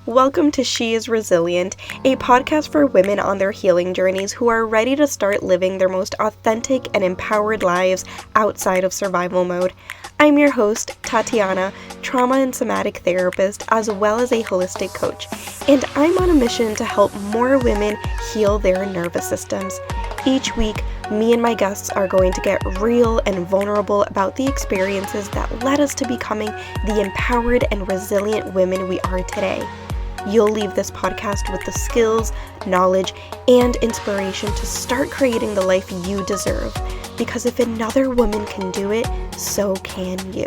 Welcome to She is Resilient, a podcast for women on their healing journeys who are ready to start living their most authentic and empowered lives outside of survival mode. I'm your host, Tatiana, trauma and somatic therapist, as well as a holistic coach, and I'm on a mission to help more women heal their nervous systems. Each week, me and my guests are going to get real and vulnerable about the experiences that led us to becoming the empowered and resilient women we are today. You'll leave this podcast with the skills, knowledge, and inspiration to start creating the life you deserve. Because if another woman can do it, so can you.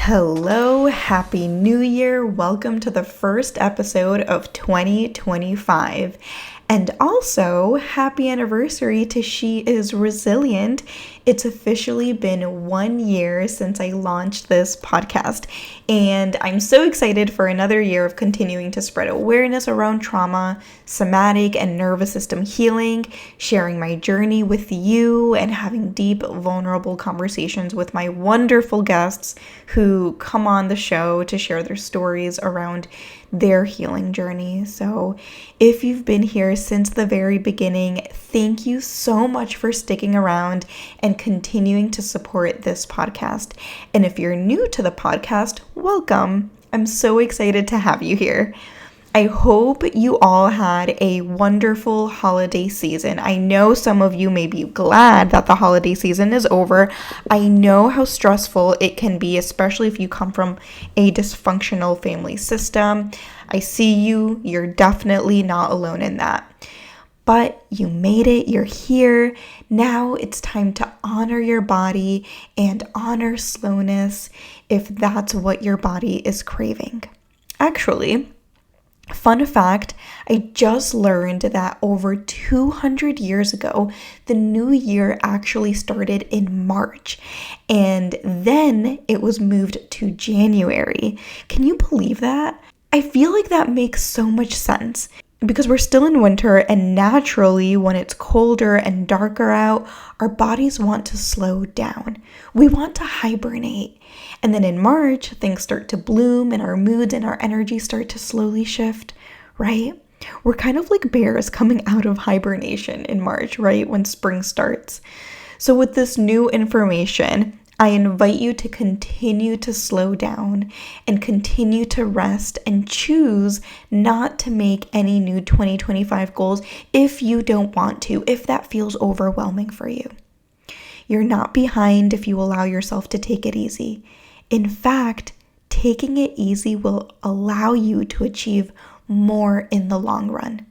Hello, Happy New Year. Welcome to the first episode of 2025. And also, happy anniversary to She is Resilient. It's officially been 1 year since I launched this podcast, and I'm so excited for another year of continuing to spread awareness around trauma, somatic and nervous system healing, sharing my journey with you, and having deep, vulnerable conversations with my wonderful guests who come on the show to share their stories around their healing journey. So if you've been here since the very beginning, thank you so much for sticking around and continuing to support this podcast. And if you're new to the podcast, welcome. I'm so excited to have you here. I hope you all had a wonderful holiday season. I know some of you may be glad that the holiday season is over. I know how stressful it can be, especially if you come from a dysfunctional family system. I see you. You're definitely not alone in that. But you made it. You're here. Now it's time to honor your body and honor slowness if that's what your body is craving. Actually, fun fact, I just learned that over 200 years ago, the new year actually started in March, and then it was moved to January. Can you believe that? I feel like that makes so much sense because we're still in winter, and naturally when it's colder and darker out, our bodies want to slow down. We want to hibernate. And then in March, things start to bloom and our moods and our energy start to slowly shift, right? We're kind of like bears coming out of hibernation in March, right? When spring starts. So with this new information, I invite you to continue to slow down and continue to rest and choose not to make any new 2025 goals if you don't want to, if that feels overwhelming for you. You're not behind if you allow yourself to take it easy. In fact, taking it easy will allow you to achieve more in the long run.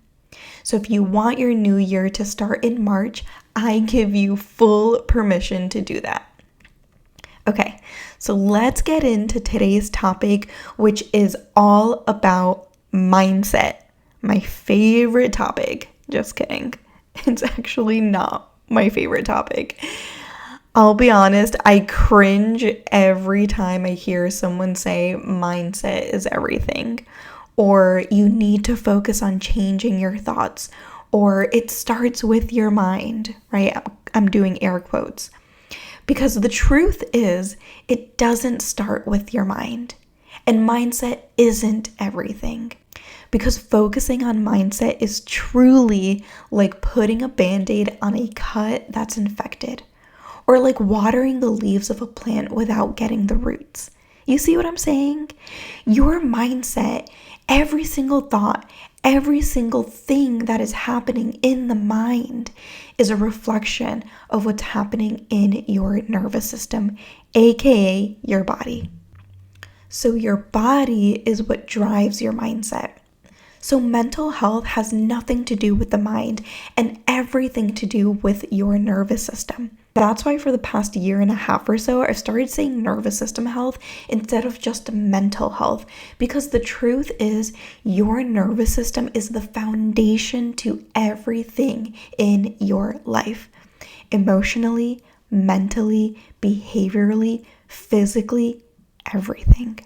So if you want your new year to start in March, I give you full permission to do that. Okay, so let's get into today's topic, which is all about mindset. My favorite topic. Just kidding. It's actually not my favorite topic. I'll be honest, I cringe every time I hear someone say mindset is everything, or you need to focus on changing your thoughts, or it starts with your mind, right? I'm doing air quotes. Because the truth is, it doesn't start with your mind. And mindset isn't everything. Because focusing on mindset is truly like putting a band-aid on a cut that's infected. Or like watering the leaves of a plant without getting the roots. You see what I'm saying? Your mindset, every single thought, every single thing that is happening in the mind is a reflection of what's happening in your nervous system, aka your body. So your body is what drives your mindset. So mental health has nothing to do with the mind and everything to do with your nervous system. That's why for the past year and a half or so, I've started saying nervous system health instead of just mental health, because the truth is your nervous system is the foundation to everything in your life. Emotionally, mentally, behaviorally, physically, everything.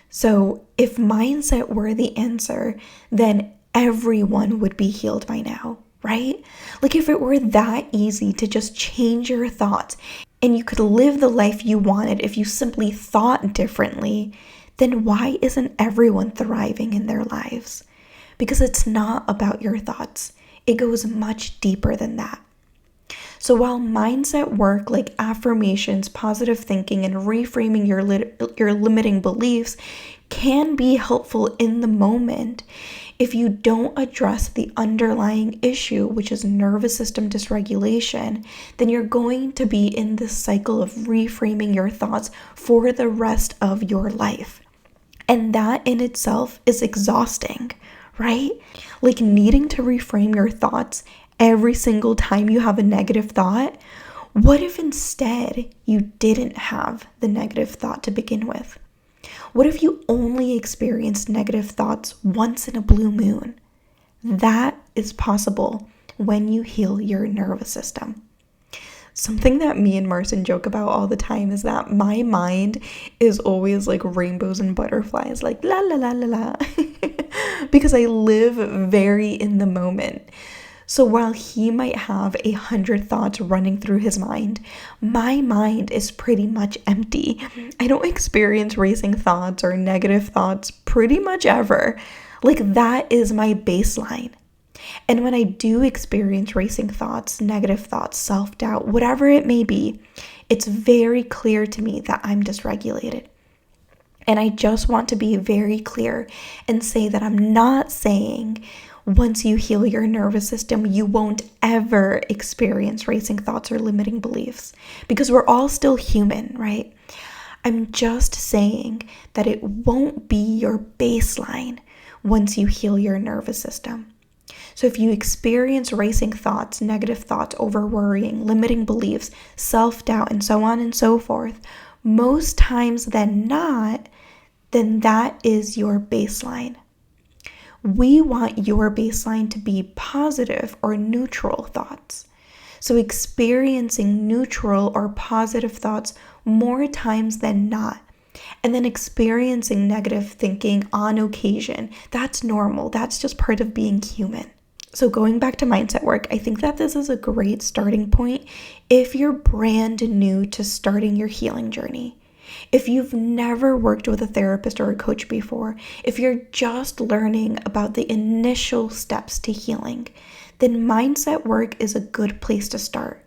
So if mindset were the answer, then everyone would be healed by now, right? Like if it were that easy to just change your thoughts and you could live the life you wanted if you simply thought differently, then why isn't everyone thriving in their lives? Because it's not about your thoughts. It goes much deeper than that. So while mindset work like affirmations, positive thinking, and reframing your limiting beliefs can be helpful in the moment, if you don't address the underlying issue, which is nervous system dysregulation, then you're going to be in this cycle of reframing your thoughts for the rest of your life. And that in itself is exhausting, right? Like needing to reframe your thoughts every single time you have a negative thought. What if instead you didn't have the negative thought to begin with? What if you only experienced negative thoughts once in a blue moon? That is possible when you heal your nervous system. Something that me and Marcin joke about all the time is that my mind is always like rainbows and butterflies, like la la la la la, because I live very in the moment. So while he might have 100 thoughts running through his mind, my mind is pretty much empty. I don't experience racing thoughts or negative thoughts pretty much ever. Like that is my baseline. And when I do experience racing thoughts, negative thoughts, self-doubt, whatever it may be, it's very clear to me that I'm dysregulated. And I just want to be very clear and say that I'm not saying once you heal your nervous system, you won't ever experience racing thoughts or limiting beliefs, because we're all still human, right? I'm just saying that it won't be your baseline once you heal your nervous system. So if you experience racing thoughts, negative thoughts, over worrying, limiting beliefs, self-doubt, and so on and so forth, most times than not, then that is your baseline. We want your baseline to be positive or neutral thoughts. So experiencing neutral or positive thoughts more times than not, and then experiencing negative thinking on occasion, that's normal. That's just part of being human. So going back to mindset work, I think that this is a great starting point if you're brand new to starting your healing journey. If you've never worked with a therapist or a coach before, if you're just learning about the initial steps to healing, then mindset work is a good place to start.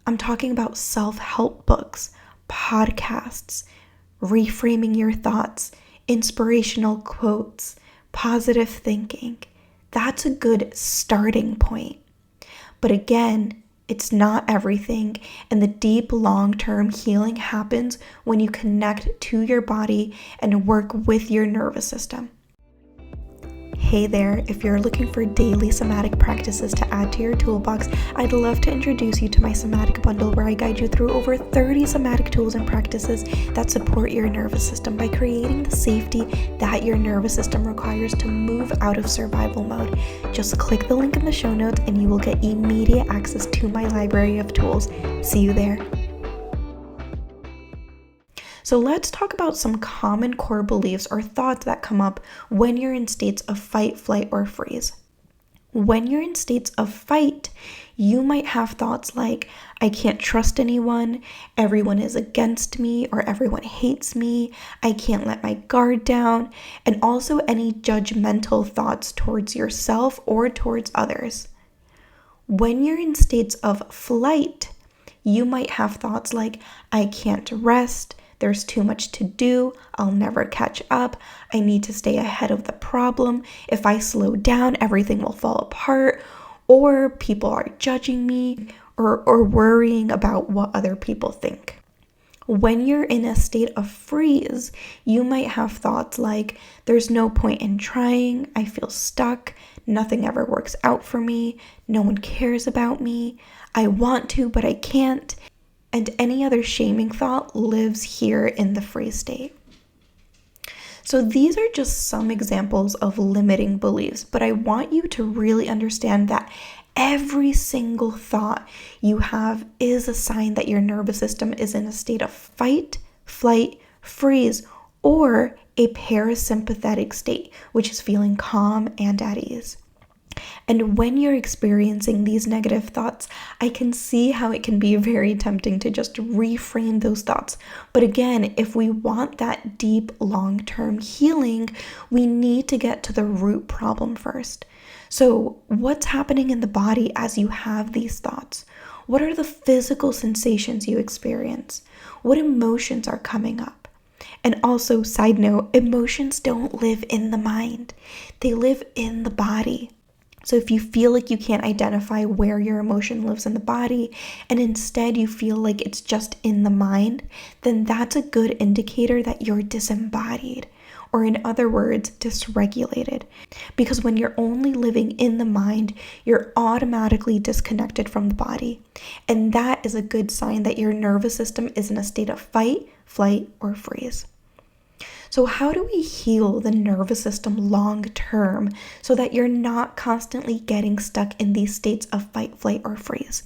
I'm talking about self-help books, podcasts, reframing your thoughts, inspirational quotes, positive thinking. That's a good starting point. But again, it's not everything, and the deep long-term healing happens when you connect to your body and work with your nervous system. Hey there, if you're looking for daily somatic practices to add to your toolbox, I'd love to introduce you to my somatic bundle where I guide you through over 30 somatic tools and practices that support your nervous system by creating the safety that your nervous system requires to move out of survival mode. Just click the link in the show notes and you will get immediate access to my library of tools. See you there. So let's talk about some common core beliefs or thoughts that come up when you're in states of fight, flight, or freeze. When you're in states of fight, you might have thoughts like, I can't trust anyone, everyone is against me, or everyone hates me, I can't let my guard down, and also any judgmental thoughts towards yourself or towards others. When you're in states of flight, you might have thoughts like, I can't rest, there's too much to do, I'll never catch up, I need to stay ahead of the problem, if I slow down, everything will fall apart, or people are judging me, or worrying about what other people think. When you're in a state of freeze, you might have thoughts like, there's no point in trying, I feel stuck, nothing ever works out for me, no one cares about me, I want to but I can't, and any other shaming thought lives here in the freeze state. So these are just some examples of limiting beliefs, but I want you to really understand that every single thought you have is a sign that your nervous system is in a state of fight, flight, freeze, or a parasympathetic state, which is feeling calm and at ease. And when you're experiencing these negative thoughts, I can see how it can be very tempting to just reframe those thoughts. But again, if we want that deep, long-term healing, we need to get to the root problem first. So what's happening in the body as you have these thoughts? What are the physical sensations you experience? What emotions are coming up? And also, side note, emotions don't live in the mind. They live in the body. So if you feel like you can't identify where your emotion lives in the body, and instead you feel like it's just in the mind, then that's a good indicator that you're disembodied, or in other words, dysregulated. Because when you're only living in the mind, you're automatically disconnected from the body. And that is a good sign that your nervous system is in a state of fight, flight, or freeze. So how do we heal the nervous system long term so that you're not constantly getting stuck in these states of fight, flight, or freeze?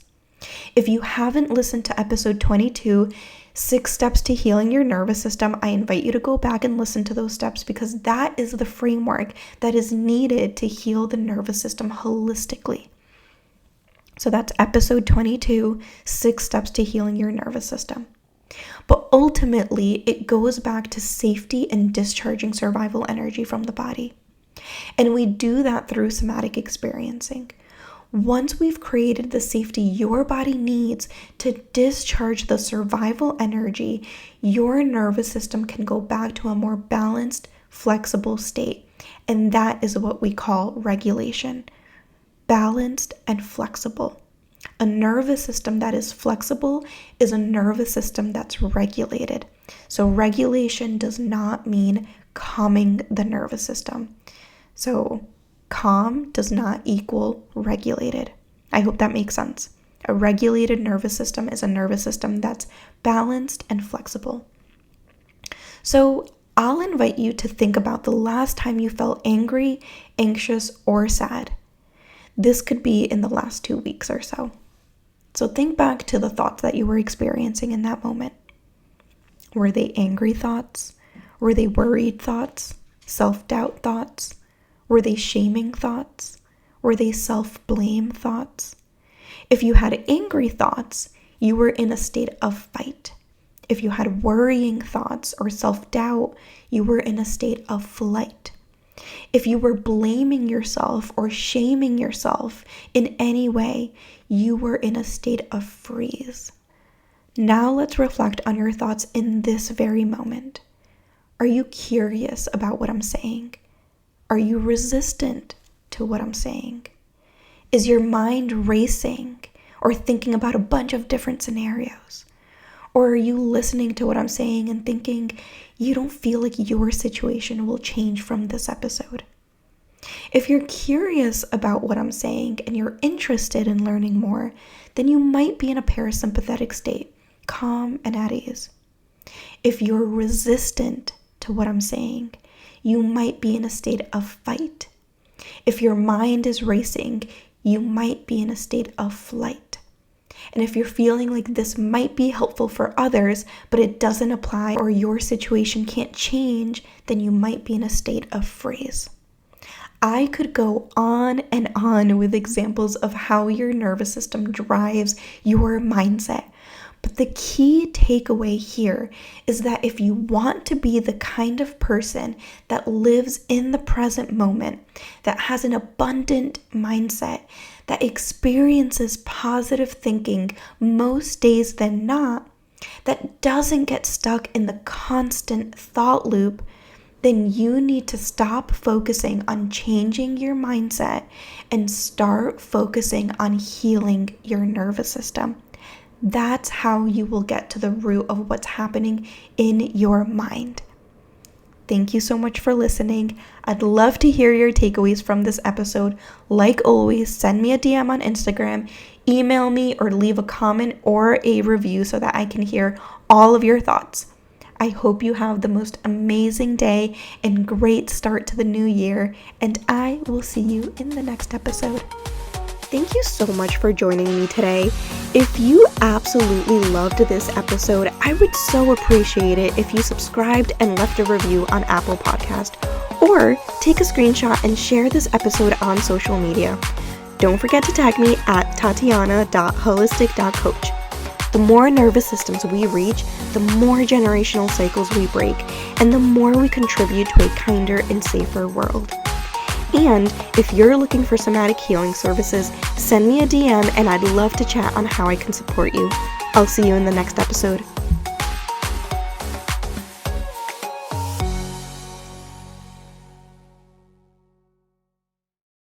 If you haven't listened to episode 22, 6 steps to healing your nervous system, I invite you to go back and listen to those steps because that is the framework that is needed to heal the nervous system holistically. So that's episode 22, 6 steps to healing your nervous system. But ultimately, it goes back to safety and discharging survival energy from the body. And we do that through somatic experiencing. Once we've created the safety your body needs to discharge the survival energy, your nervous system can go back to a more balanced, flexible state. And that is what we call regulation. Balanced and flexible. A nervous system that is flexible is a nervous system that's regulated. So regulation does not mean calming the nervous system. So calm does not equal regulated. I hope that makes sense. A regulated nervous system is a nervous system that's balanced and flexible. So I'll invite you to think about the last time you felt angry, anxious, or sad. This could be in the last 2 weeks or so. So think back to the thoughts that you were experiencing in that moment. Were they angry thoughts? Were they worried thoughts? Self-doubt thoughts? Were they shaming thoughts? Were they self-blame thoughts? If you had angry thoughts, you were in a state of fight. If you had worrying thoughts or self-doubt, you were in a state of flight. If you were blaming yourself or shaming yourself in any way, you were in a state of freeze. Now let's reflect on your thoughts in this very moment. Are you curious about what I'm saying? Are you resistant to what I'm saying? Is your mind racing or thinking about a bunch of different scenarios? Or are you listening to what I'm saying and thinking you don't feel like your situation will change from this episode? If you're curious about what I'm saying and you're interested in learning more, then you might be in a parasympathetic state, calm and at ease. If you're resistant to what I'm saying, you might be in a state of fight. If your mind is racing, you might be in a state of flight. And if you're feeling like this might be helpful for others, but it doesn't apply or your situation can't change, then you might be in a state of freeze. I could go on and on with examples of how your nervous system drives your mindset. But the key takeaway here is that if you want to be the kind of person that lives in the present moment, that has an abundant mindset, that experiences positive thinking most days than not, that doesn't get stuck in the constant thought loop, then you need to stop focusing on changing your mindset and start focusing on healing your nervous system. That's how you will get to the root of what's happening in your mind. Thank you so much for listening. I'd love to hear your takeaways from this episode. Like always, send me a DM on Instagram, email me, or leave a comment or a review so that I can hear all of your thoughts. I hope you have the most amazing day and great start to the new year, and I will see you in the next episode. Thank you so much for joining me today. If you absolutely loved this episode, I would so appreciate it if you subscribed and left a review on Apple Podcast Or take a screenshot and share this episode on social media. Don't forget to tag me at tatiana.holistic.coach. The more nervous systems we reach, the more generational cycles we break, and the more we contribute to a kinder and safer world. And if you're looking for somatic healing services, send me a DM and I'd love to chat on how I can support you. I'll see you in the next episode.